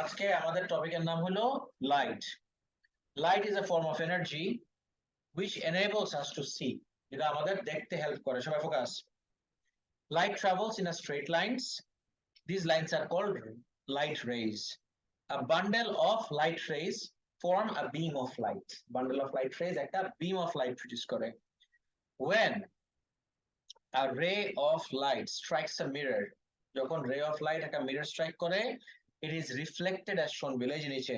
আজকে আমাদের টপিকের নাম হলো light. Light is a form of energy which enables us to see, যেটা আমাদের দেখতে হেল্প করে। সবাই focus. Light travels in a straight lines. These lines are called light rays. A bundle of light rays form a beam of light. Bundle of light rays একটা beam of light produce করে। When a ray of light strikes a mirror, যখন ray of light একটা mirror strike করে, it is reflected as shown below। এই যে নিচে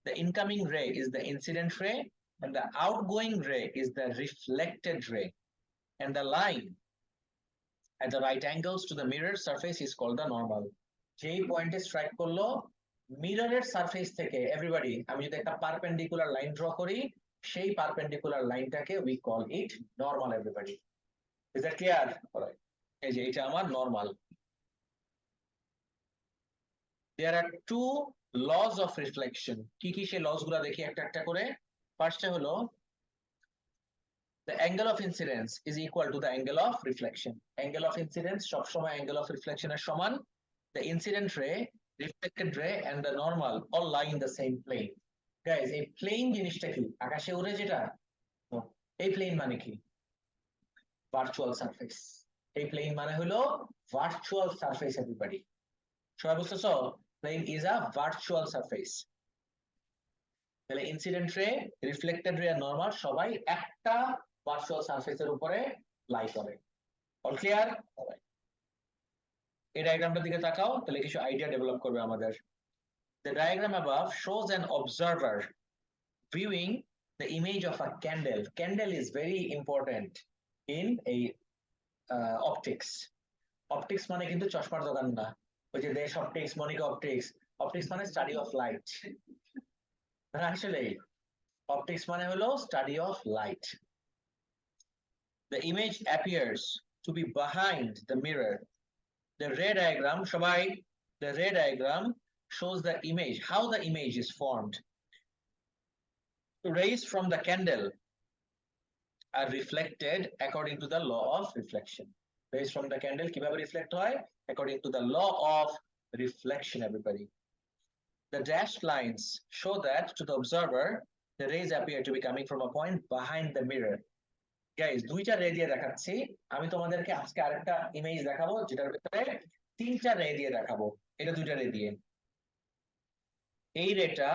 the incoming ray is the incident ray and the outgoing ray is the reflected ray, and the line at the right angles to the mirror surface is called the normal। যেই পয়েন্টে strike করলো মিররের surface থেকে, everybody আমি যদি একটা perpendicular line draw করি, সেই perpendicular লাইনটাকে we call it normal. Everybody, is that clear? Alright, এই যে এটা আমার normal. there are two laws of reflection। কি কি সেই লস গুলা দেখি একটা একটা করে। ফার্স্টে হলো the angle of incidence is equal to the angle of reflection। angle of incidence সব সময় angle of reflection এর সমান। the incident ray, reflected ray and the normal all lie in the same plane। guys, এই plane জিনিসটা কি? আকাশে উড়ে যেটা? এই প্লেন মানে কি? Virtual surface. এই প্লেন মানে হলো ভার্চুয়াল সারফেস। এভরিবডি সবাই বুঝতেছো? Plane is a virtual surface. তাহলে ইনসিডেন্ট রে, রিফ্লেক্টেড রে আর নরমাল সবাই একটা ভার্চুয়াল সারফেসের উপরে লাই করে। All clear? এই ডায়াগ্রামটার দিকে তাকাও, তাহলে কিছু আইডিয়া ডেভেলপ করবে আমাদের। The diagram above shows an observer viewing the image of a candle. Candle is very important in a optics। optics মানে কিন্তু চশমার দোকান না, ওই যে দেশ অপটিক্স, মনিকা অপটিক্স। অপটিক্স মানে স্টাডি অফ লাইট। আসলে optics মানে হলো study of light। The image appears to be behind the mirror। The ray diagram, সবাই, the ray diagram shows the image, how the image is formed। Rays from the candle are reflected according to the law of reflection। Rays from the candle কিভাবে reflect হয়? According to the law of reflection। Everybody, the dashed lines show that to the observer the rays appear to be coming from a point behind the mirror। Guys, দুইটা রে দিয়ে দেখাচ্ছি। আমি তোমাদেরকে আজকে আরেকটা ইমেজ দেখাবো যেটার ভিতরে তিনটা রে দিয়ে দেখাবো। এটা দুইটা রে দিয়ে, এই রেটা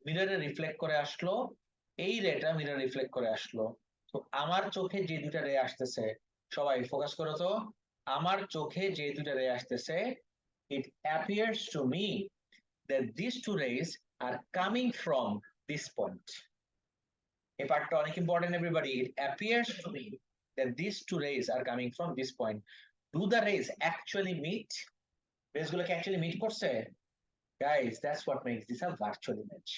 মিররে রিফ্লেক্ট করে আসলো, এই রেটা মিরর রিফ্লেক্ট করে আসলো। তো আমার চোখে যে দুইটা রে আসতেছে, সবাই ফোকাস করো তো, আমার চোখে যে দুইটা রে আসতেছে, it appears to me that these two rays are coming from this point। এই পার্টটা অনেক important. Everybody, it appears to me that these two rays are coming from this point। do the rays actually meet? rays গুলো কি actually meet করছে? guys, that's what makes this a virtual image।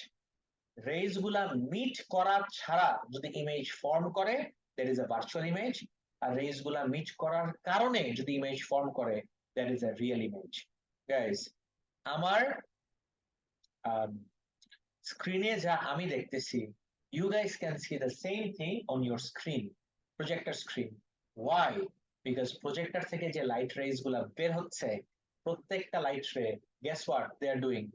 rays গুলা meet করা ছাড়া যদি image form করে, that is a virtual image। আর rays গুলা মিট করার কারণে যদি ইমেজ ফর্ম করে, that is a real image। guys, আমার স্ক্রিনে যা আমি দেখতেছি, you guys can see the same thing on your screen, projector screen। why? because projector থেকে যে লাইট রেজ গুলা বের হচ্ছে, প্রত্যেকটা লাইট রে, guess what they are doing?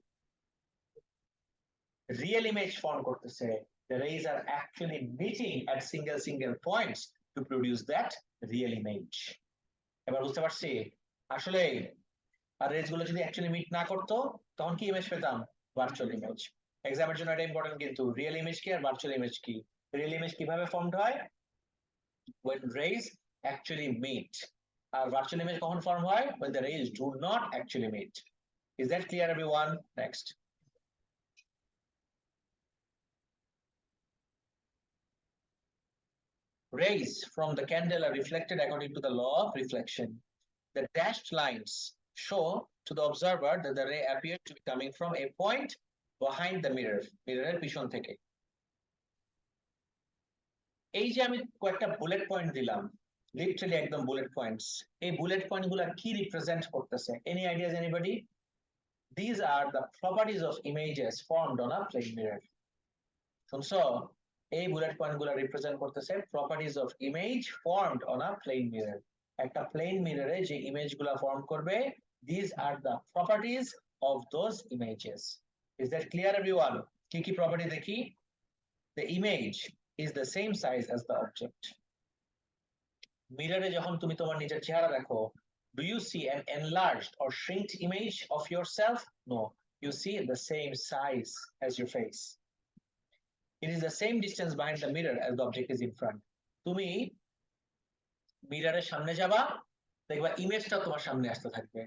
real image form করতেছে। the rays are actually meeting at single points to produce that real image। এবার বুঝতে পারছি? আসলে আর রেজ গুলো যদি অ্যাকচুয়ালি মিট না করতো, তখন কি ইমেজ পেতাম? Virtual image. এক্সামের জন্য এটা ইম্পর্টেন্ট কিন্তু, রিয়েল ইমেজ কি আর ভার্চুয়াল ইমেজ কি। রিয়েল ইমেজ কিভাবে ফর্মড হয়? when rays actually meet। আর ভার্চুয়াল ইমেজ কখন ফর্ম হয়? when the rays do not actually meet। is that clear everyone? next, rays from the candle are reflected according to the law of reflection। the dashed lines show to the observer that the ray appears to be coming from a point behind the mirror। মিররের পিছন থেকে। এই যে আমি কয়েকটা bullet point দিলাম, literally একদম bullet points, এই bullet point গুলা কি রিপ্রেজেন্ট করতেছে? Any ideas anybody? these are the properties of images formed on a plane mirror। শুনছো? এই বুলেট পয়েন্ট গুলা রিপ্রেজেন্ট করতেছে properties of image formed on a plane mirror. একটা প্লেন মিররে যে ইমেজ গুলা ফর্ম করবে, these are the properties of those images. Is that clear, everyone? কি property দেখি? The image is the same size as the object. মিররে যখন তুমি তোমার নিজের চেহারা দেখো, do you see an enlarged or shrinked image of yourself? No, you see the same size as your face. It is the same distance behind the mirror as the object is in front. তুমি মিররের সামনে যাবা, দেখবা ইমেজটা তোমার সামনে আসতে থাকবে।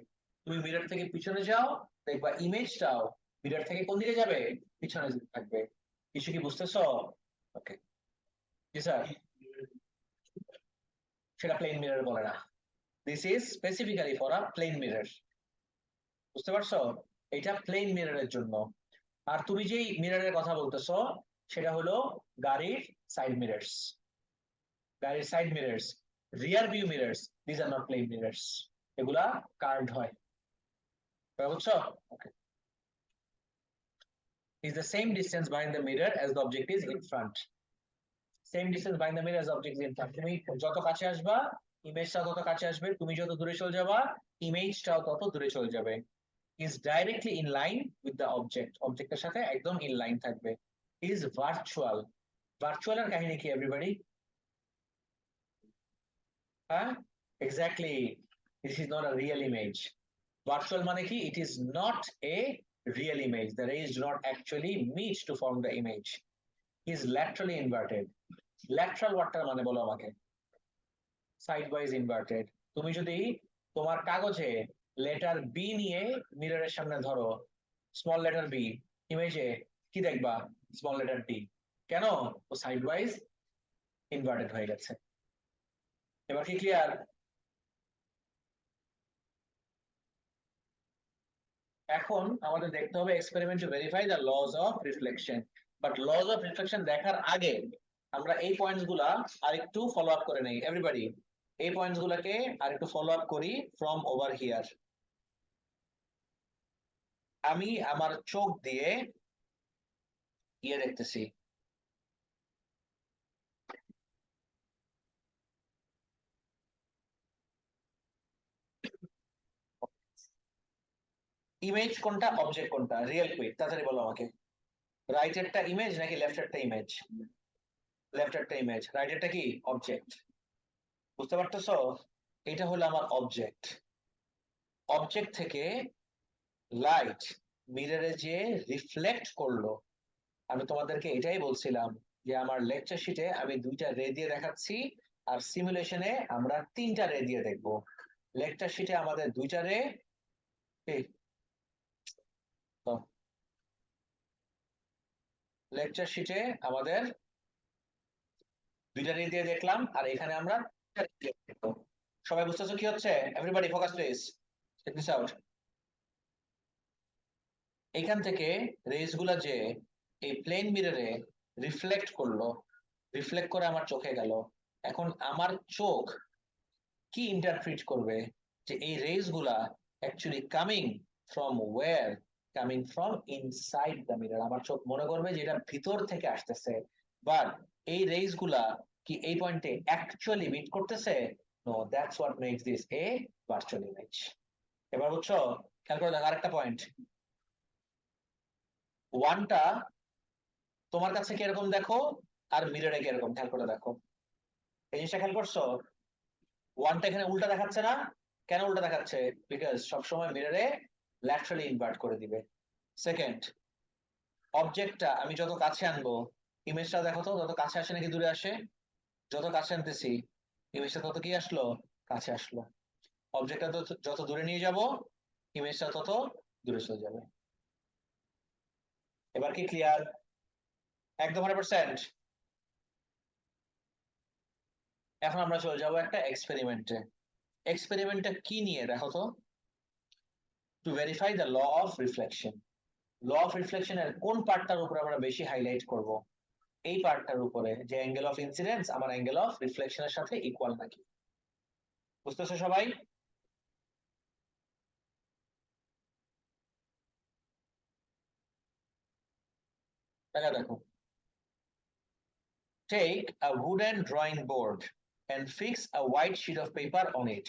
তুমি মিরর থেকে পিছনে যাও, দেখবা ইমেজটাও মিরর থেকে কোন দিকে যাবে? পিছনে থাকবে। কিছু কি বুঝতেছো? ওকে, জি স্যার। সেটা প্লেন মিরর বলে না। This is specifically for a plane mirror. বুঝতে পারছো? এটা প্লেন মিররের জন্য। আর তুমি যেই মিররের কথা বলতেছো সেটা হলো গাড়ির সাইড মিররস। গাড়ির side mirrors, rear view mirrors, this are not plain mirrors. এগুলা কার্ভড হয়। বুঝছো? ওকে। Is the same distance behind the mirror as the object is in front. Same distance behind the mirror as the object is in front. তুমি যত কাছে আসবা ইমেজটা তত কাছে আসবে, তুমি যত দূরে চলে যাবা ইমেজটাও তত দূরে চলে যাবে। Is directly in line with the object. অবজেক্টের সাথে একদম in line থাকবে। Is virtual. Virtual এর কাহিনী কি everybody? হ্যাঁ, exactly. This is not a real image. Virtual মানে কি? It is not a real image. The rays do not actually meet to form the image. Is laterally inverted. Lateral ওয়ার্ডটার মানে বলো আমাকে। Side wise inverted. তুমি যদি তোমার কাগজে letter be নিয়ে মিররের সামনে ধরো, স্মল লেটার বি, ইমেজে কি দেখবা? Small letter D. কেন? ও সাইড ওয়াইজ ইনভার্টেড হয়ে গেছে। এবার কি ক্লিয়ার? এখন আমাদের দেখতে হবে experiment two verify the lodge of reflection. But lodge of reflection দেখার আগে আমরা এই পয়েন্টস গুলা আরেকটু ফলো আপ করে নেই। এভরিবডি এই পয়েন্টস গুলাকে আরেকটু ফলো আপ করি ফ্রম ওভার হিয়ার। আমি আমার চোখ দিয়ে ইয়ে দেখতেছি, ইমেজ কোনটা অবজেক্ট কোনটা? রিয়েল কুইক তাড়াতাড়ি বলো আমাকে। রাইট এরটা ইমেজ নাকি লেফট এরটা ইমেজ? লেফট এরটা ইমেজ, রাইট এরটা কি অবজেক্ট। বুঝতে পারতেছো? এটা হলো আমার অবজেক্ট। অবজেক্ট থেকে লাইট মিররে যে রিফ্লেক্ট করলো, আমি তোমাদেরকে এটাই বলছিলাম যে আমার লেকচার শিটে আমি দুইটা রে দিয়ে দেখাচ্ছি আর সিমুলেশনে আমরা তিনটা রে দিয়ে দেখবো। লেকচার শিটে আমাদের দুইটা রে, লেকচার শিটে আমাদের দুইটা রে দিয়ে দেখলাম আর এখানে আমরা সবাই বুঝতেছো কি হচ্ছে? Everybody focus please, check this out. এখান থেকে রেজ গুলা যে এই প্লেন মিররে রিফ্লেক্ট করলো, রিফ্লেক্ট করে আমার চোখে গেল। এখন আমার চোখ কি ইন্টারপ্রিট করবে যে এই রেজ গুলা actually coming from where? Coming from inside the mirror. আমার চোখ মনে করবে যে এটা ভিতর থেকে আসতেছে। বাট এই রেজ গুলা কি এই পয়েন্টে অ্যাকচুয়ালি মিট করতেছে? No, that's what makes this a virtual image. এবার বুঝছো? খেয়াল করে দেখো আরেকটা পয়েন্ট। ওয়ানটা তোমার কাছে কিরকম দেখো আর মিররে কিরকম, খেয়াল করে দেখো। এই জিনিসটা খেয়াল করছো? ওয়ানটা এখানে উল্টা দেখাচ্ছে না? কেন উল্টা দেখাচ্ছে? বিকজ সবসময় মিররে ল্যাটারালি ইনভার্ট করে দিবে। সেকেন্ড, অবজেক্টটা আমি যত কাছে আনবো ইমেজটা দেখো তো তত কাছে আসে নাকি দূরে আসে? যত কাছে আনতেছি ইমেজটা তত কি আসলো? কাছে আসলো। অবজেক্টটা যত দূরে নিয়ে যাব ইমেজটা তত দূরে চলে যাবে। এবার কি ক্লিয়ার? একদম 100%। এখন আমরা চলে যাব একটা এক্সপেরিমেন্টে। এক্সপেরিমেন্টটা কি নিয়ে দেখো তো? To verify the law of reflection. Law of রিফ্লেকশনের কোন পার্টটার উপর আমরা বেশি হাইলাইট করব? এই পার্টটার উপরে যে অ্যাঙ্গেল অফ ইনসিডেন্স আমার অ্যাঙ্গেল অফ রিফ্লেকশনের সাথে ইকুয়াল নাকি। বুঝতেছো সবাই? দেখা দেখো, take a wooden drawing board and fix a white sheet of paper on it.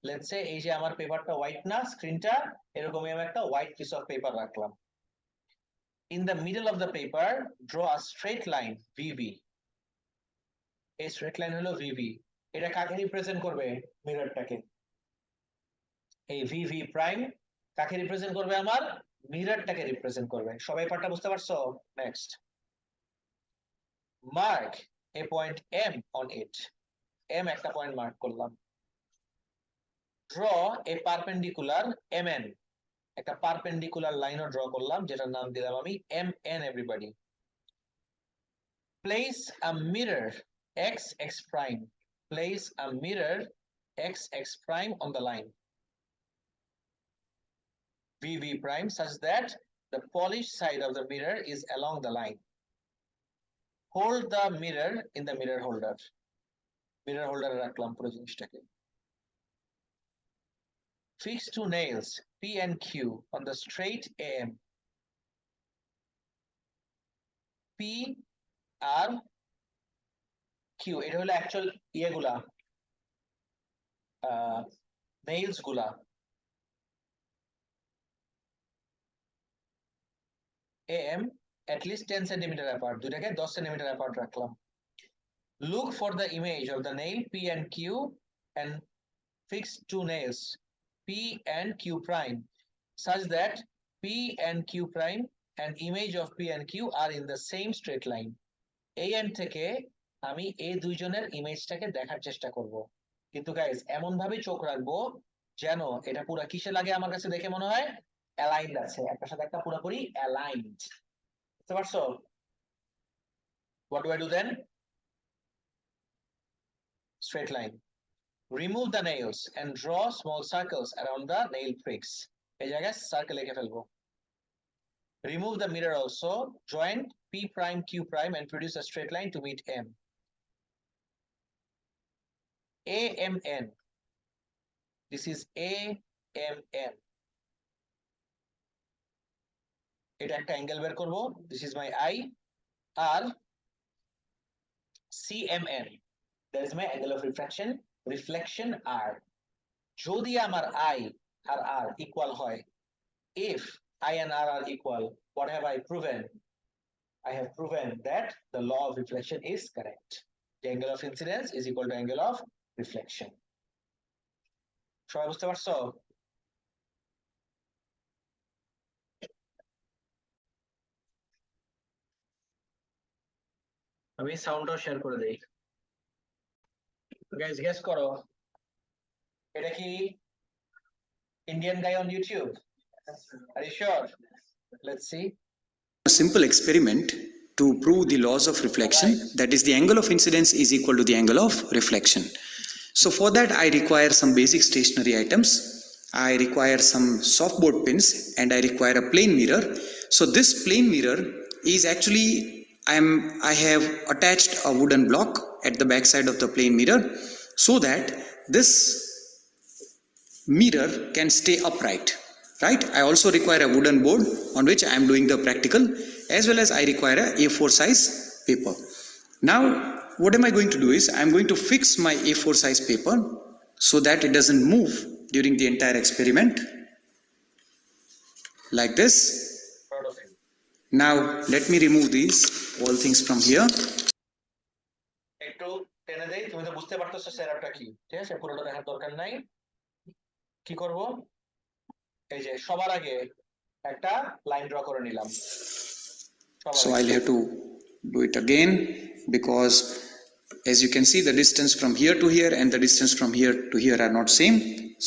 Let's say এই যে আমার পেপারটা হোয়াইট না, স্ক্রিনটা এরকমই আমি একটা হোয়াইট পিস অফ পেপার রাখলাম। In the middle of the paper draw a straight line VV. এই স্ট্রেট লাইন হলো ভিভি। এটা কাকে রিপ্রেজেন্ট করবে? মিররটাকে। এই ভিভি প্রাইম কাকে রিপ্রেজেন্ট করবে? আমার মিররটাকে রিপ্রেজেন্ট করবে। সবাই পার্টটা বুঝতে পারছো? Next, mark a point M on it. M একটা পয়েন্ট মার্ক করলাম। Draw a perpendicular M N. একটা পারপেন্ডিকুলার লাইনও ড্র করলাম, যেটার নাম দিলাম আমি M N everybody. Place a mirror X X prime. Place a mirror X X prime on the line VV prime such that the polished side of the mirror is along the line. Hold the mirror in the mirror holder. Mirror holder রাখলাম পুরো জিনিসটাকে। Fix two nails P and Q on the straight AM. P R Q এটা হলো actual ইয়েগুলা, nails গুলা। AM at least 10 centimeter apart, দুটাকে 10 centimeter apart রাখলাম। Look for the image of the nail P and Q and fix two nails P and Q prime such that P and Q prime and image of P and Q are in the same straight line. এই end থেকে আমি এই দুইজনের ইমেজটাকে দেখার চেষ্টা করব, কিন্তু guys এমন ভাবে চোখ রাখবো যেন এটা পুরো কিসে লাগে আমার কাছে দেখে মনে হয় অ্যালাইনড আছে, একটার সাথে একটা পুরোপুরি অ্যালাইনড। বুঝতে পারছো? What do I do then? Straight line. Remove the nails and draw small circles around the nail pricks. এই জায়গায় সার্কেল এঁকে ফেলবো। Remove the mirror also. Join P prime Q prime and produce a straight line to meet M. AMN. This is AMN. এটা একটা angle বের করব। This is my I. R CMN. That is my angle of refraction. Reflection R. যদি আমার I R R equal হয়, if I and R are equal, what have I proven? I have proven that the law of reflection is correct. The angle of incidence is equal to angle of reflection. সবাই বুঝতে পারছো? আমি সাউন্ডও share করে দেই। Guys guess করো, এটা কি Indian guy on YouTube? Are you sure? Let's see. A simple experiment to prove the laws of reflection, that is the angle of incidence is equal to the angle of reflection. So for that I require some basic stationary items. I require some softboard pins and I require a plane mirror. So this plane mirror is actually I have attached a wooden block at the back side of the plane mirror so that this mirror can stay upright, right? I also require a wooden board on which I am doing the practical, as well as I require a A4 size paper. Now what am I going to do is I am going to fix my A4 size paper so that it doesn't move during the entire experiment, like this. Now let me remove these all things from here. একটু টেনে দেই, তুমি তো বুঝতে পারতেছো সেটআপটা কি, ঠিক আছে? পুরোটা দেখার দরকার নাই। কি করব? এই যে সবার আগে একটা লাইন ড্র করে নিলাম। So I'll have to do it again because as you can see the distance from here to here and the distance from here to here are not same.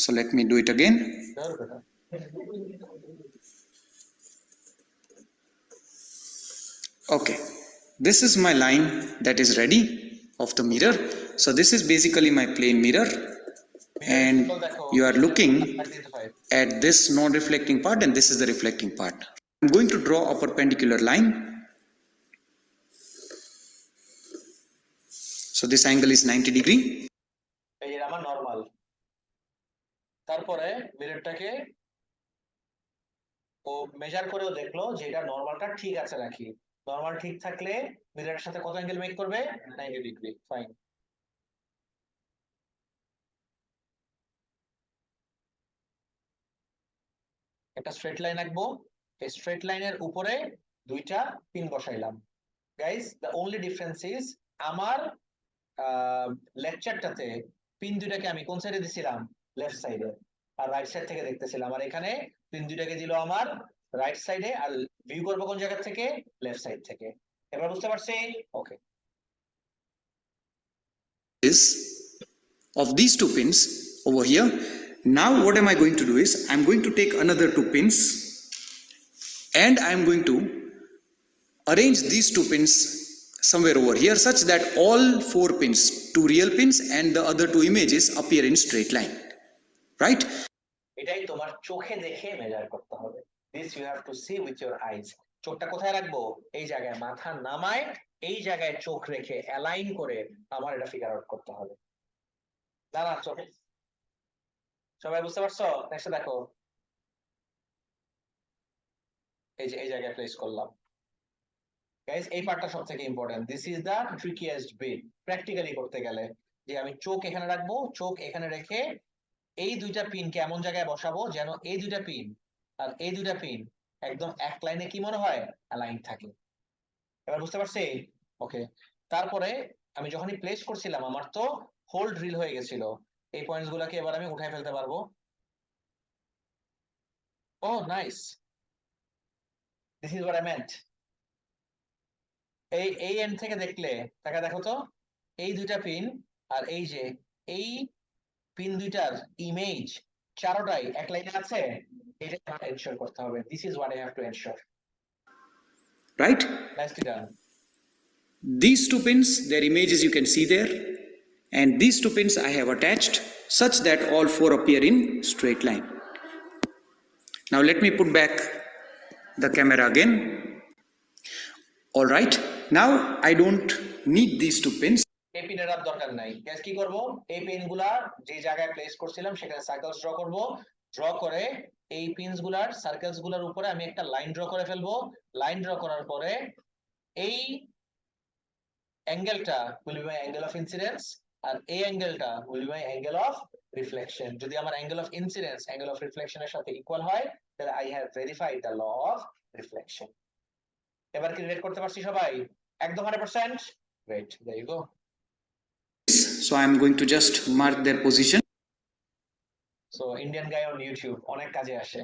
So let me do it again. Okay, this is my line that is ready of the mirror. So this is basically my plane mirror and you are looking at this non-reflecting part and this is the reflecting part. I'm going to draw a perpendicular line. So this angle is 90 degree. এই যে আমার normal. তারপরে মিররটাকে ও measure করেও দেখলো যে এটা নরমালটা ঠিক আছে নাকি। নরমাল ঠিক থাকলে মিররের সাথে কত অ্যাঙ্গেল মেক করবে? 90 ডিগ্রি। ফাইন। একটা স্ট্রেট লাইন আঁকবো, এই স্ট্রেট লাইনের উপরে দুইটা পিন বসাইলাম। Guys the only difference is আমার লেকচারটাতে পিন দুইটাকে আমি কোন সাইডে দিছিলাম, লেফট সাইডে, আর রাইট সাইড থেকে দেখতেছিলাম। আর এখানে পিন দুইটাকে দিল আমার রাইট সাইডে, আর ভিউ করবো কোন জায়গা থেকে, লেফট সাইড থেকে। এবার বুঝতে পারছি? ওকে। Is of these two pins over here. Now what am I going to do is I'm going to take another two pins and I'm going to arrange these two pins somewhere over here such that all four pins, two real pins and the other two images appear in straight line, right? এটাই তোমার চোখে দেখে measure করতে হবে। This you have to see with your eyes. চোখটা কোথায় রাখবো, এই জায়গায়, মাথা নামায় এই জায়গায় চোখ রেখে অ্যালাইন করে আমার এটা ফিগার আউট করতে হবে। না না, চোখে সবাই বুঝতে পারছো? নেক্সট দেখো, এই যে এই জায়গায় প্লেস করলাম। গাইস এই পার্টটা সবথেকে important, this is the trickiest bit practically করতে গেলে, যে আমি চোখ এখানে রাখবো, চোখ এখানে রেখে এই দুইটা পিনকে এমন জায়গায় বসাবো যেন এই দুইটা পিন আর এই দুইটা পিন একদম এক লাইনে কি মনে হয়, অ্যালাইন থাকে। এবার বুঝতে পারছি? ওকে। তারপরে আমি যখনই প্লেস করছিলাম আমার তো হোল্ড ড্রিল হয়ে গেছিল, এই পয়েন্টস গুলাকে এবার আমি উঠাই ফেলতে পারবো। Oh nice, this is what I meant. এই এন্ড থেকে দেখলে, টাকা দেখো তো, এই দুইটা পিন আর এই যে এই পিন দুইটার ইমেজ চারোটাই এক লাইনে আছে, এটা আমার এনশিওর করতে হবে। This is what I have to ensure. Right? Nicely done. These two pins, their images you can see there, and these two pins I have attached such that all four appear in straight line. Now let me put back the camera again. All right, now I don't need these two pins. এই পিনের আর দরকার নাই। Gas কি করব, এই pin গুলা যে জায়গায় প্লেস করছিলাম সেখানে সার্কেলস ড্র করব, ড্র করে এই পিনস গুলার সার্কেলস গুলার উপরে আমি একটা লাইন ড্র করে ফেলবো। লাইন ড্র করার পরে এই অ্যাঙ্গেলটা will be my angle of incidence, আর এই অ্যাঙ্গেলটা will be my angle of reflection. যদি আমার angle of incidence angle of রিফ্লেকশনের সাথে ইকুয়াল হয়, তাহলে I have verified the law of reflection. এবার কি রিলেট করতে পারছি সবাই? একদম 100%? Great, there you go. So I am going to just mark their position. So Indian guy on YouTube অনেক কাজে আসে।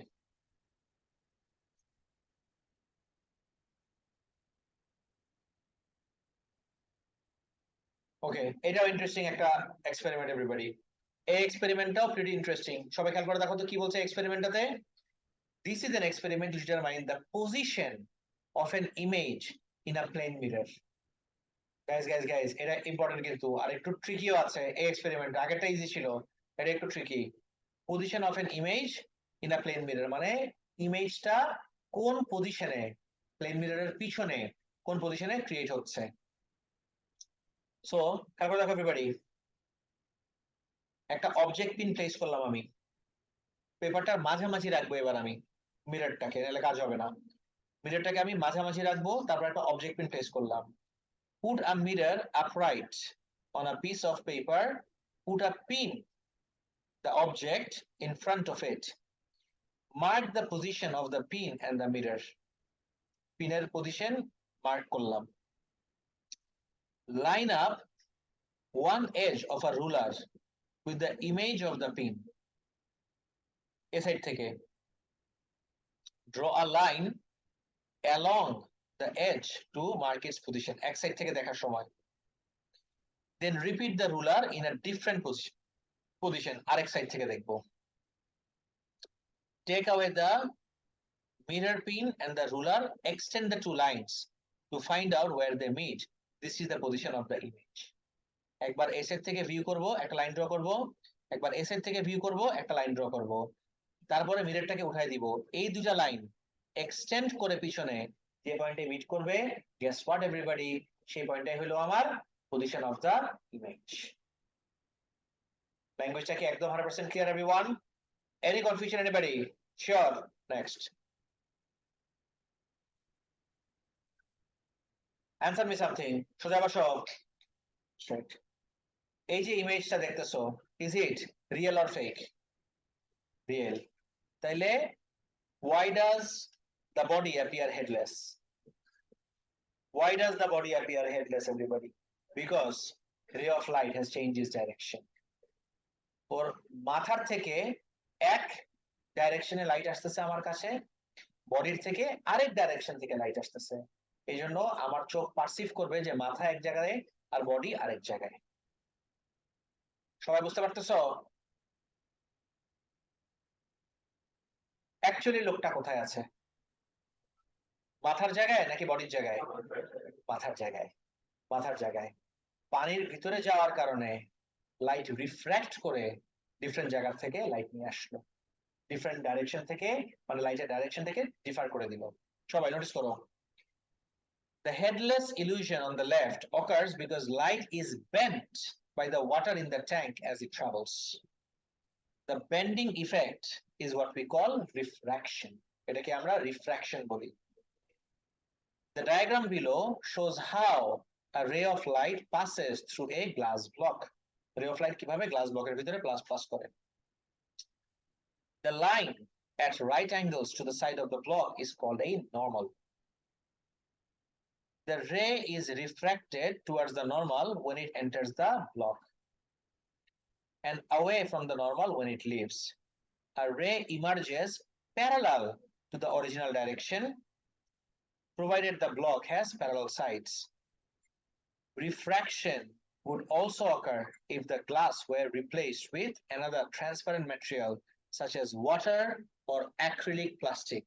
ওকে, এটাও ইন্টারেস্টিং একটা এক্সপেরিমেন্ট এভরিবডি। এই এক্সপেরিমেন্টটাও প্রিটি ইন্টারেস্টিং। সবাই খেয়াল করে দেখো তো কি বলছে এক্সপেরিমেন্টটাতে। This is an experiment to determine the position of an image in a plane mirror. Guys এটা ইম্পর্টেন্ট কিন্তু, আর একটু ট্রিকিও আছে এই এক্সপেরিমেন্ট। আগেরটা ইজি ছিল, এটা একটু tricky. Position of an image in a plane mirror মানে ইমেজটা কোন পজিশনে, প্লেন মিররের পিছনে কোন পজিশনে ক্রিয়েট হচ্ছে। সো তারপর দেখো এভরিবডি, একটা অবজেক্ট পিন প্লেস করলাম আমি, পেপারটার মাঝামাঝি রাখবো এবার আমি মিররটাকে, নাহলে কাজ হবে না। মিররটাকে আমি মাঝামাঝি রাখবো, তারপর একটা অবজেক্ট পিন প্লেস করলাম। Put a mirror upright on a piece of paper, put a pin, the object, in front of it. Mark the position of the pin and the mirror. Pin-এর position mark করলাম। Line up one edge of a ruler with the image of the pin. A side থেকে draw a line along the edge to mark its position. এক side থেকে দেখার সময়। Then repeat the ruler in a different position. আরেক side থেকে দেখবো। Take away the mirror pin and the ruler, extend the two lines to find out where they meet. This is the position of the image. একবার S এর থেকে view করব, একটা line draw করব, একবার এস এর থেকে ভিউ করব, একটা লাইন ড্র করব, তারপরে মিররটাকে উঠাই দিব। এই দুটো লাইন এক্সটেন্ড করে পিছনে যে পয়েন্টে মিট করবে, গেস হোয়াট এভরিবডি, সেই পয়েন্টটাই হলো আমার পজিশন অফ দা ইমেজ। ল্যাঙ্গুয়েজটা কি একদম 100% clear everyone? Any confusion anybody? Sure? Next answer me something. সোজা বসো। এই যে ইমেজটা দেখতেছো, is it real or fake? Real. তাইলে Why does the body appear headless? Why does the body appear headless, everybody? Because ray of light has changed its direction. ওর মাথার থেকে এক ডাইরেকশনে লাইট আসতেছে আমার কাছে, বডির থেকে আরেক ডাইরেকশন থেকে লাইট আসতেছে। এই জন্য আমার চোখ পারসিভ করবে যে মাথা এক জায়গায় আর বডি আরেক জায়গায়। সবাই বুঝতে পারতেছো? অ্যাকচুয়ালি লোকটা কোথায় আছে? মাথার জায়গায় নাকি বডির জায়গায়? মাথার জায়গায়। মাথার জায়গায়। পানির ভিতরে যাওয়ার কারণে লাইট রিফ্র্যাক্ট করে ডিফারেন্ট জায়গা থেকে লাইট নিয়ে আসলো, ডিফারেন্ট ডাইরেকশন থেকে, মানে লাইটের ডাইরেকশন থেকে ডিফার করে দিল। সবাই নোটিস করো, the headless illusion on the left occurs because light is bent by the water in the tank as it travels. The bending effect is what we call refraction. এটাকে আমরা refraction বলি। The diagram below shows how a ray of light passes through a glass block. Ray of light কিভাবে glass ব্লকের ভিতরে pass করে। The line at right angles to the side of the block is called a normal. The ray is refracted towards the normal when it enters the block and away from the normal when it leaves. A ray emerges parallel to the original direction, provided the block has parallel sides. Refraction would also occur if the glass were replaced with another transparent material such as water or acrylic plastic.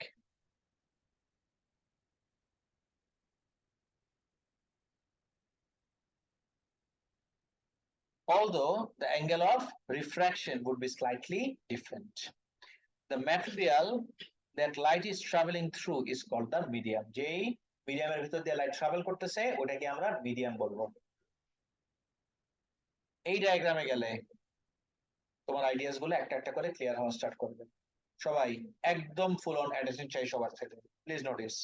Although the angle of refraction would be slightly different. The material that light is traveling through is called the medium. যেই মিডিয়ামের ভিতর দিয়ে light travel করতেছে ওটাকে আমরা medium বলবো। এই ডায়াগ্রামে গেলে তোমার আইডিয়াস গুলো একটা একটা করে ক্লিয়ার হওয়া স্টার্ট করবে। সবাই একদম ফুল অন অ্যাটেনশন চাই সবার থেকে, প্লিজ নোটিস।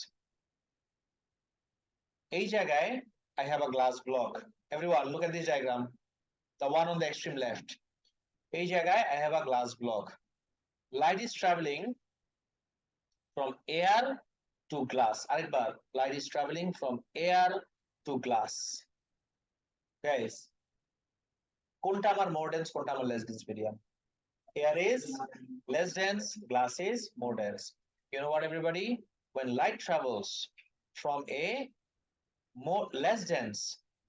এই জায়গায় I have a glass block. Everyone look at this diagram, the one on the extreme left. এই জায়গায় I have a glass block. Light is traveling from air to glass. আরেকবার, light is traveling from air to glass. Guys, কোনটা আমার more dense, কোনটা আমার less dense medium? Air is less dense, glass is more dense. You know what, everybody? When light travels from a more less dense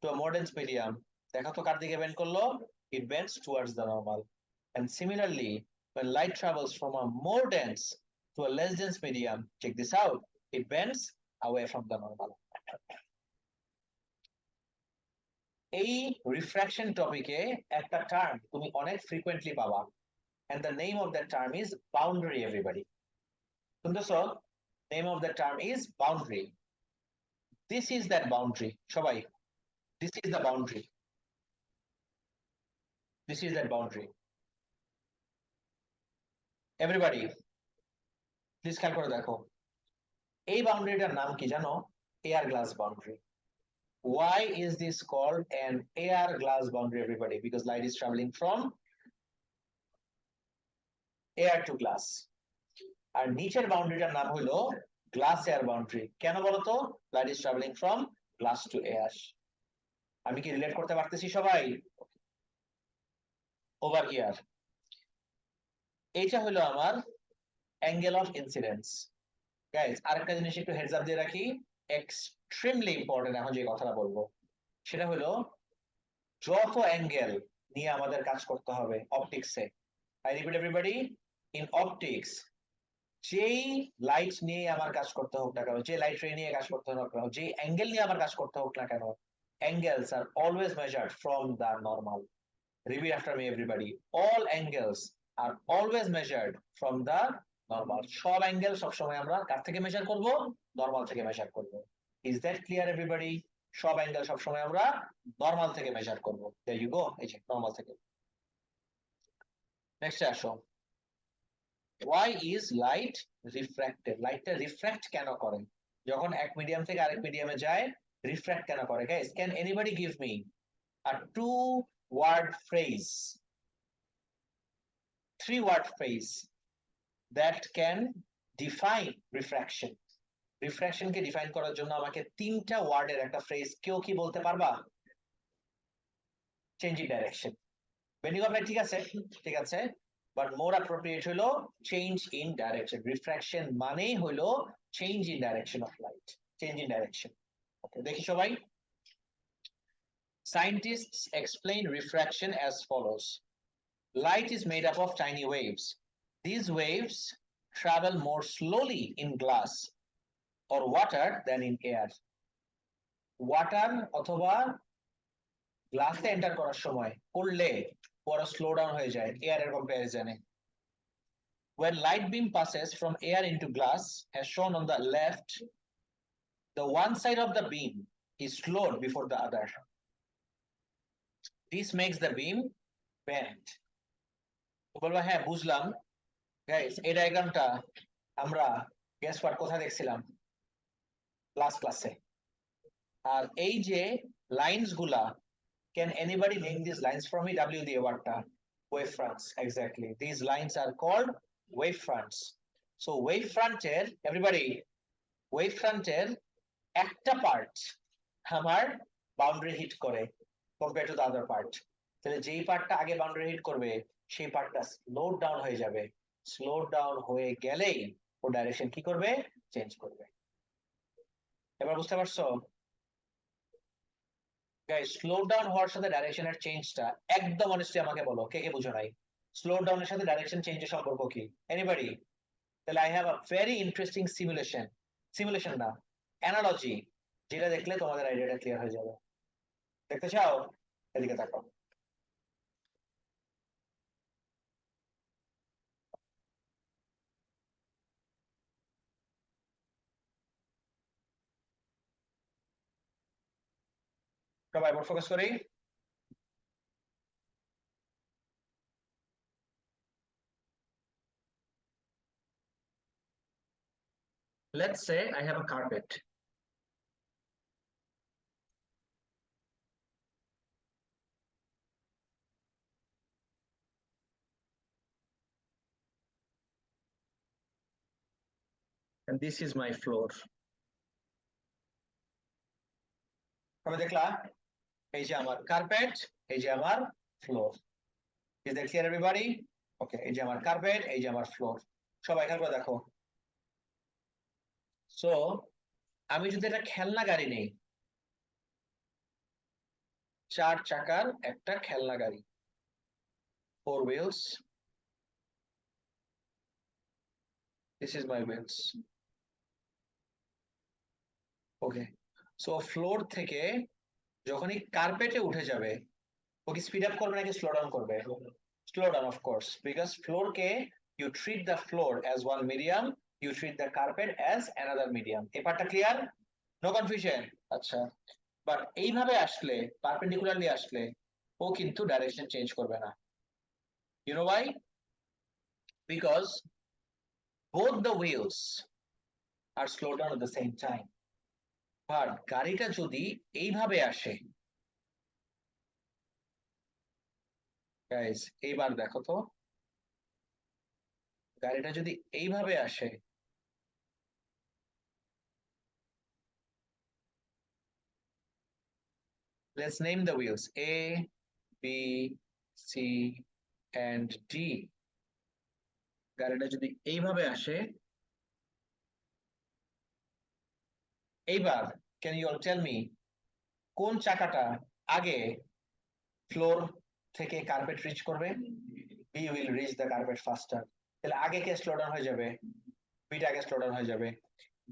to a more dense medium, দেখো তো কার দিকে bend করলো? It bends towards the normal. And similarly, when light travels from a more dense to a less dense medium, check this out, it bends away from the normal. এই refraction টপিকে একটা term তুমি অনেক frequently পাবা, and the name of that term is boundary, everybody. শুনতেছো? Name of that term is boundary. This is that boundary. সবাই, this is the boundary. This is that boundary. Everybody, please খেয়াল করে দেখো, এই বাউন্ডারিটার নাম কি জানো? Air glass boundary. Why is this called an air glass boundary, everybody? Because light is traveling from air to glass. আর নিচের বাউন্ডারিটার নাম হলো গ্লাস এয়ার বাউন্ডারি। কেন বলতো? Light is travelling from glass two air. আমি কি রিলেট করতে পারতেছি সবাই? ওভার হিয়ার, এইটা হলো আমার অ্যাঙ্গেল অফ ইনসিডেন্স। গাইস, আরেকটা জিনিস একটু হেডস আপ দিয়ে রাখি, এক্সট্রিমলি ইম্পর্টেন্ট এখন যে কথাটা বলবো সেটা হলো যত অ্যাঙ্গেল নিয়ে আমাদের কাজ করতে হবে অপটিক্সে। I repeat everybody, in optics যেই লাইট নিয়ে আমার কাজ করতে হোক না কেন, যে লাইট রে নিয়ে কাজ করতে হোক না কেন, যে অ্যাঙ্গেল নিয়ে আমার কাজ করতে হোক না কেন, angles are always measured from the normal. Repeat after me, everybody. All angles are always measured from the normal. সব অ্যাঙ্গেল সবসময় আমরা কার থেকে মেজার করব? নরমাল থেকে মেজার করব। Is that clear, everybody? সব অ্যাঙ্গেল সবসময় আমরা নরমাল থেকে মেজার করব। There you go, এই যে নরমাল থেকে। নেক্সট আসো, why is light refracted? লাইটটা রিফ্র্যাক্ট কেন করে? যখন এক মিডিয়াম থেকে আরেক মিডিয়ামে যায় রিফ্র্যাক্ট কেন করে? Guys, can anybody give me a 2-word phrase, 3-word phrase that can define refraction. রিফ্র্যাকশনকে ডিফাইন করার জন্য আমাকে তিনটা ওয়ার্ডের একটা ফ্রেজ কেউ কি বলতে পারবা? Change in direction. Bending of light ঠিক আছে, ঠিক আছে, বাট মোর অ্যাপ্রোপ্রিয়েট হলো চেঞ্জ ইন ডাইরেকশন। রিফ্র্যাকশন মানেই হলো change in direction of light, change in direction. Okay, দেখি সবাই। Scientists explain refraction as follows. Light is made up of tiny waves. These waves travel more slowly in glass or water than in air. Water অথবা গ্লাসে enter করার সময় করলে পরে slow down হয়ে যায় এয়ারের কম্পারিজনে। When light beam passes from air into glass, as shown on the left, the one side of the beam is slowed before the other. This makes the beam bend. বলবো হ্যাঁ বুঝলাম। Guys, এই ডায়াগ্রামটা আমরা guess what কোথায় দেখছিলাম? Last ক্লাসে। আর এই যে লাইনস গুলা, can anybody name these lines for me? W দিয়ে ওয়ার্ডটা, wave fronts. Exactly, these lines are called wave fronts. So wave fronted, everybody, wave fronted একটা পার্ট আমার বাউন্ডারি হিট করে compare to the other part. তাহলে যেই পার্টটা আগে boundary hit করবে সেই পার্টটা স্লো ডাউন হয়ে যাবে। স্লো ডাউন হয়ে গেলেই ও ডাইরেকশন কি করবে? চেঞ্জ করবে। এবার বুঝতে পারছো? গাইস, স্লো ডাউন হওয়ার সাথে ডাইরেকশনের চেঞ্জটা একদম অনেস্টলি আমাকে বলো, কে কে বুঝো নাই? স্লো ডাউনের সাথে ডাইরেকশন চেঞ্জের সম্পর্ক কি? এনিবডি? তাহলে I have a very interesting simulation, simulation না, অ্যানালজি, যেটা দেখলে তোমাদের আইডিয়াটা ক্লিয়ার হয়ে যাবে। দেখতে চাও? এদিকে তাকাও। সবাই এবার ফোকাস করি। Let's say I have a carpet. And this is my floor. তবে দেখলা এই যে আমার কার্পেট, এই যে আমার floor. Is that clear everybody? Okay, এই যে আমার কার্পেট, এই যে আমার ফ্লোর। সবাই খেয়াল করে দেখো। সো আমি যদি একটা খেলনা গাড়ি নেই, 4 চাকার একটা খেলনা গাড়ি, 4 wheels, this is my wheels. Okay, so floor থেকে যখনই কার্পেটে উঠে যাবে, ও কি স্পিড আপ করবে নাকি স্লো ডাউন করবে? Slow down, of course, because floor K you treat the floor as one medium, you treat the carpet as another medium. এই পার্টটা ক্লিয়ার? No confusion? আচ্ছা, বাট এইভাবে আসলে, পারপেন্ডিকুলারলি আসলে ও কিন্তু ডাইরেকশন চেঞ্জ করবে না। You know why? Because both the wheels are slowed down at the same time. But গাড়িটা যদি এইভাবে আসে, গাইস এইবার দেখো তো, গাড়িটা যদি এইভাবে আসে, let's name the wheels A, B, C and D. গাড়িটা যদি এইভাবে আসে, এইবার can you all tell me কোন চাকাটা আগে ফ্লোর থেকে কার্পেট রিচ করবে? B will reach the carpet faster. তাহলে আগে কে স্লো ডাউন হয়ে যাবে? B টা আগে স্লো ডাউন হয়ে যাবে।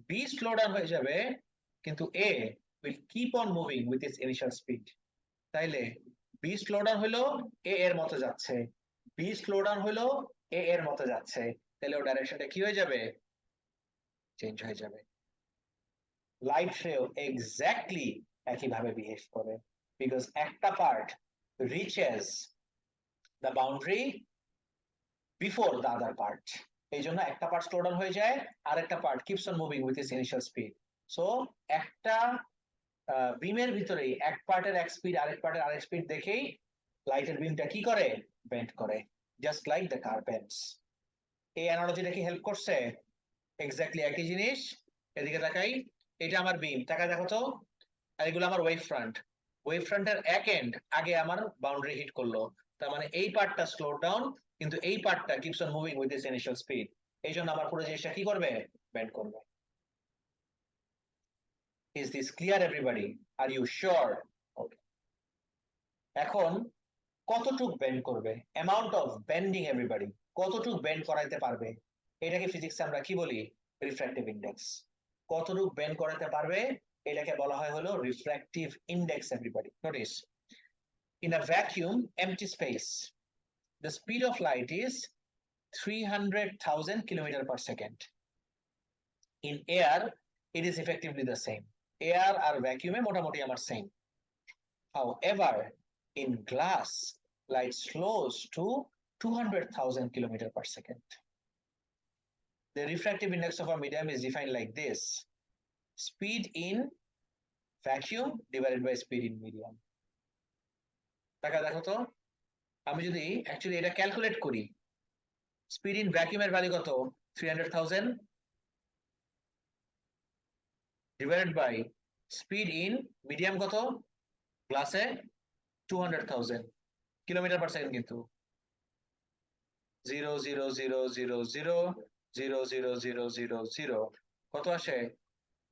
B স্লো ডাউন হয়ে যাবে, কিন্তু A will keep on moving with its initial speed. তাইলে B স্লো ডাউন হলো, A এর মতো যাচ্ছে, B স্লো ডাউন হলো, A এর মতো যাচ্ছে, তাহলে ও ডাইরেকশনটা কি হয়ে যাবে? চেঞ্জ হয়ে যাবে। লাইট রেও এক্স্যাক্টলি একইভাবে বিহেভ করে, বিকজ একটা part reaches the boundary before the other part. এই জন্য একটা পার্ট স্লো ডাউন হয়ে যায়, আর একটা part keeps on moving with its initial speed. So একটা বিমের ভিতরেই এক পার্টের এক স্পিড, আরেক পার্টের আরেক স্পিড দেখেই লাইটের বিমটা কি করে? বেন্ড করে, জাস্ট লাইক দ্য কার্পেটস। এই অ্যানালজিটা কি হেল্প করছে? এক্স্যাক্টলি একই জিনিস। এদিকে তাকাই, এটা আমার বিম, তাকায় দেখো তো, আর এগুলো আমার ওয়েভ ফ্রন্ট। ওয়েভ ফ্রন্টের এক এন্ড আগে আমার বাউন্ডারি হিট করলো, তার মানে এই পার্টটা স্লো ডাউন, কিন্তু এই পার্টটা keeps on moving with this initial speed. এই জন্য আমার পুরো জিনিসটা কি করবে, বেন্ড করবে। Is this clear everybody? Are you sure? Okay. এখন কতটুক বেন্ড করবে, অ্যামাউন্ট অফ বেন্ডিং এভরিবডি, কতটুক বেন্ড করাইতে পারবে, এটাকে ফিজিক্সে আমরা কি বলি, রিফ্র্যাক্টিভ ইন্ডেক্স। কতটুক বেন্ড করাতে পারবে, এটাকে বলা হয় হলো refractive index everybody. Notice, in a vacuum empty space the speed of light is 300,000 kilometer per second. In air it is effectively the same. Air আর vacuum এ মোটামুটি আমার same. However, in glass light slows to 200,000 kilometer per second. The refractive index of a medium is defined like this: speed in vacuum divided by speed in medium. দেখো তো, আমি যদি actually এটা calculate করি, speed in ভ্যাকুয়ামের value কত, 300,000 divided by speed in medium কত, গ্লাসে 200,000 kilometre per second, কিন্তু 0.000000000 কত আসে,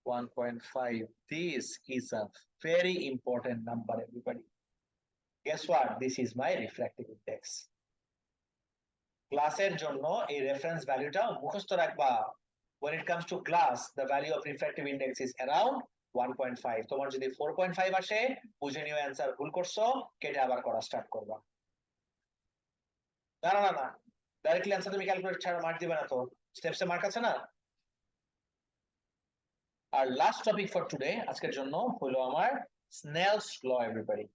1.5. This is a very important number, everybody. Guess what? This is my refractive index. গ্লাসের জন্য এই রেফারেন্স ভ্যালুটা মুখস্থ রাখবা। When it comes to glass, the value of refractive index is around 1.5. তোমার যদি 4.5 আসে, বুঝে নিও অ্যান্সার ভুল করছো, কেটে আবার করা স্টার্ট করবা। না না না না, ডাইরেক্টলি অ্যান্সার তুমি ক্যালকুলেট ছাড়া মার্ক দিবে না তো, স্টেপসে মার্ক আছে না। আর লাস্ট টপিক ফর টুডে, আজকের জন্য হলো আমার snails law, everybody.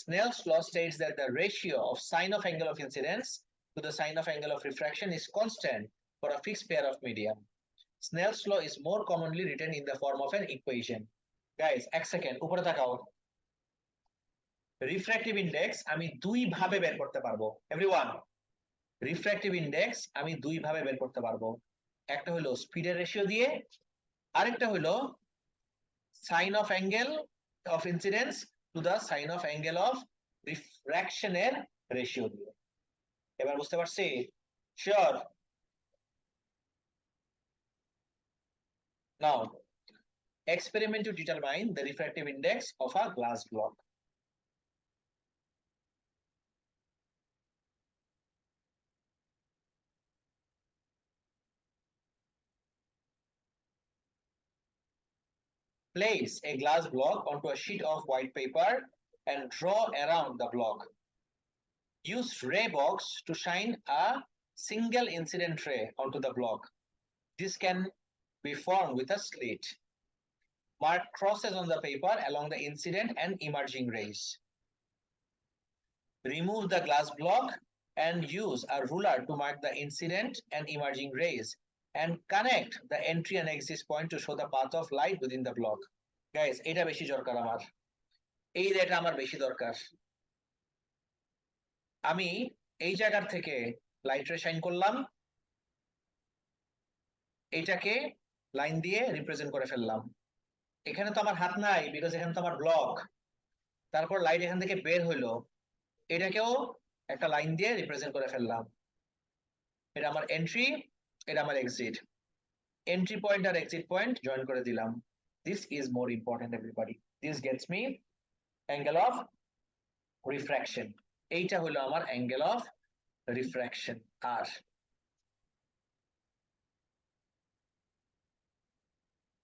Snell's law states that the ratio of sine of angle of incidence to the sine of angle of refraction is constant for a fixed pair of medium. Snell's law is more commonly written in the form of an equation. Guys, এক second উপরে তাকাও। Refractive index আমি দুই ভাবে বের করতে পারবো everyone. Refractive index আমি দুই ভাবে বের করতে পারবো, একটা হলো স্পিডের রেশিও দিয়ে, আরেকটা হলো sine of angle of incidence to the sine of angle of রিফ্র্যাকশনের রেশিও দিয়ে। এবার বুঝতে পারছি? Sure? Now experiment to determine the refractive index of a glass block. Place a glass block onto a sheet of white paper and draw around the block. Use ray box to shine a single incident ray onto the block. This can be formed with a slit. Mark crosses on the paper along the incident and emerging rays. Remove the glass block and use a ruler to mark the incident and emerging rays and connect the entry and exit point to show the path of light within the block. Guys, এটা বেশি দরকার আমার, এই রেটা আমার বেশি দরকার। আমি এই জায়গার থেকে লাইট রে শাইন করলাম, এইটাকে লাইন দিয়ে রিপ্রেজেন্ট করে ফেললাম। এখানে তো আমার হাত নাই, বিকজ এখানে তো আমার ব্লক। তারপর লাইট এখান থেকে বের হইলো, এটাকেও একটা লাইন দিয়ে রিপ্রেজেন্ট করে ফেললাম। এটা আমার এন্ট্রি, এটা আমার এক্সিট। এন্ট্রি পয়েন্ট আর এক্সিট পয়েন্ট জয়েন করে দিলাম। This is more important, everybody. This gets me angle of refraction. এইটা হলো আমার angle of refraction R.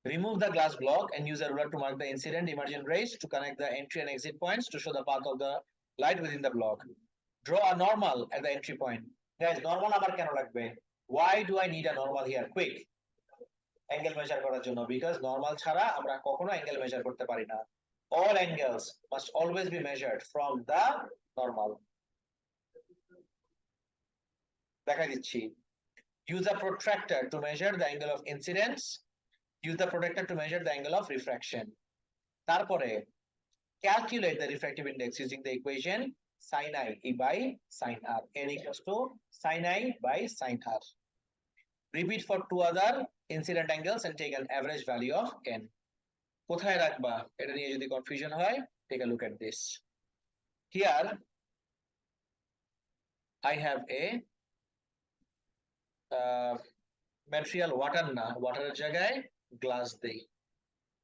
Remove the glass block and use a ruler to mark the incident emergent rays to connect the entry and exit points to show the path of the light within the block. Draw a normal at the entry point. Guys, normal আমার কেন লাগবে? Why do I need a normal here? Quick. Angle measure করার জন্য, because normal ছাড়া আমরা কখনো angle measure করতে পারি না। all angles must always be measured from the normal. দেখা দিচ্ছি, use a protractor to measure the angle of incidence, use the protractor to measure the angle of refraction. তারপরে calculate the refractive index using the equation sin I by sin R, n equals to sin I by sin R. repeat for two other incident angles and take an average value of n. কোথায় রাখবা এটা নিয়ে যদি confusion হয়, take a look at this. Here I have a material water না, ওয়াটারের জায়গায় glass দেই.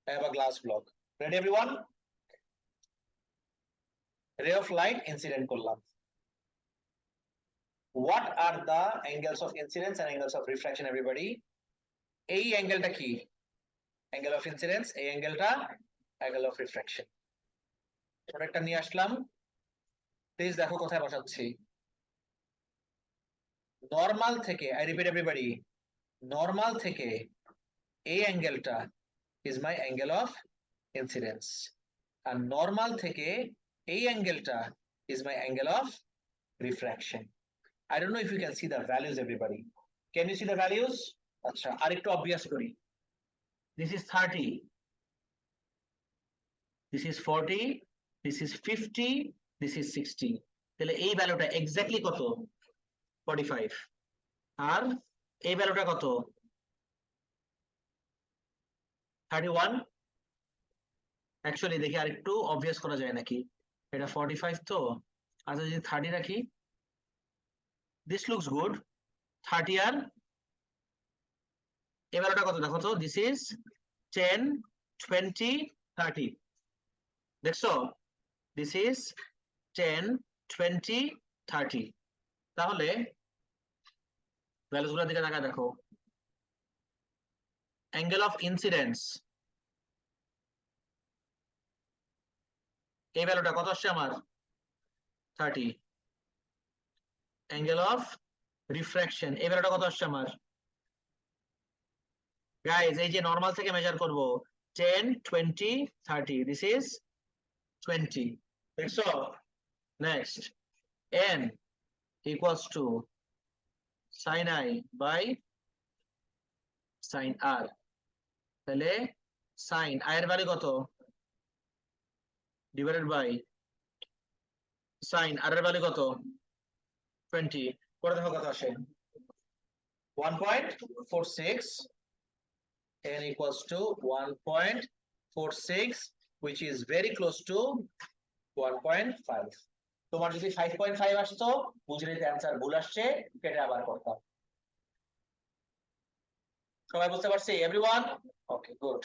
I have a glass block. Ready everyone? Ray of light incident করলাম. What are the angles of incidence and angles of refraction everybody? এই অ্যাঙ্গেলটা কি? Angle of incidence, এই অ্যাঙ্গেলটা angle of refraction. প্রোডাক্টটা নিয়ে আসলাম, please দেখো কোথায় বসাচ্ছি। নরমাল থেকে, I repeat everybody, নরমাল থেকে এই অ্যাঙ্গেলটা is my angle of incidence, আর নরমাল থেকে এই অ্যাঙ্গেলটা is my angle of refraction. I don't know if you can see the values everybody. Can you see the values? আচ্ছা, আরেকটু obvious করি. This is 30, this is 40, this is 50, this is 60. তাহলে এই ভ্যালুটা এক্স্যাক্টলি কত? 45. আর এই ভ্যালুটা কত? 31. অ্যাকচুয়ালি দেখি আরেকটু অবভিয়াস করা যায় নাকি, এটা 45 তো, আচ্ছা যদি 30 রাখি, this looks good. 30 আর এই ভ্যালুটা কত দেখো তো, this is 10, 20, 30. দেখছো, this is 10, 20, 30. তাহলে ভ্যালুস গুলোর দিকে তাকায় দেখো, অ্যাঙ্গেল অফ ইনসিডেন্স এই ভ্যালুটা কত আসছে আমার? 30. অ্যাঙ্গেল অফ রিফ্র্যাকশন এই ভ্যালুটা কত আসছে আমার? গাইস এই যে নরমাল থেকে মেজার করব, 10, 20, 30. This is 20. দেখছো? Next, n equals to sin I by sin R. তাহলে sin I এর ভ্যালু কত? ডিভাইডেড বাই sin R এর ভ্যালু কত? 20. করে দেখো কত আসে? 1.46. n equals to 1.46, which is very close to 1.5. তোমার যদি 5.5 আসতো, বুঝে নিতে অ্যান্সার ভুল আসছে, কেটে আবার করতাম। সবাই বুঝতে পারছি এভরিওয়ান? ওকে, গুড।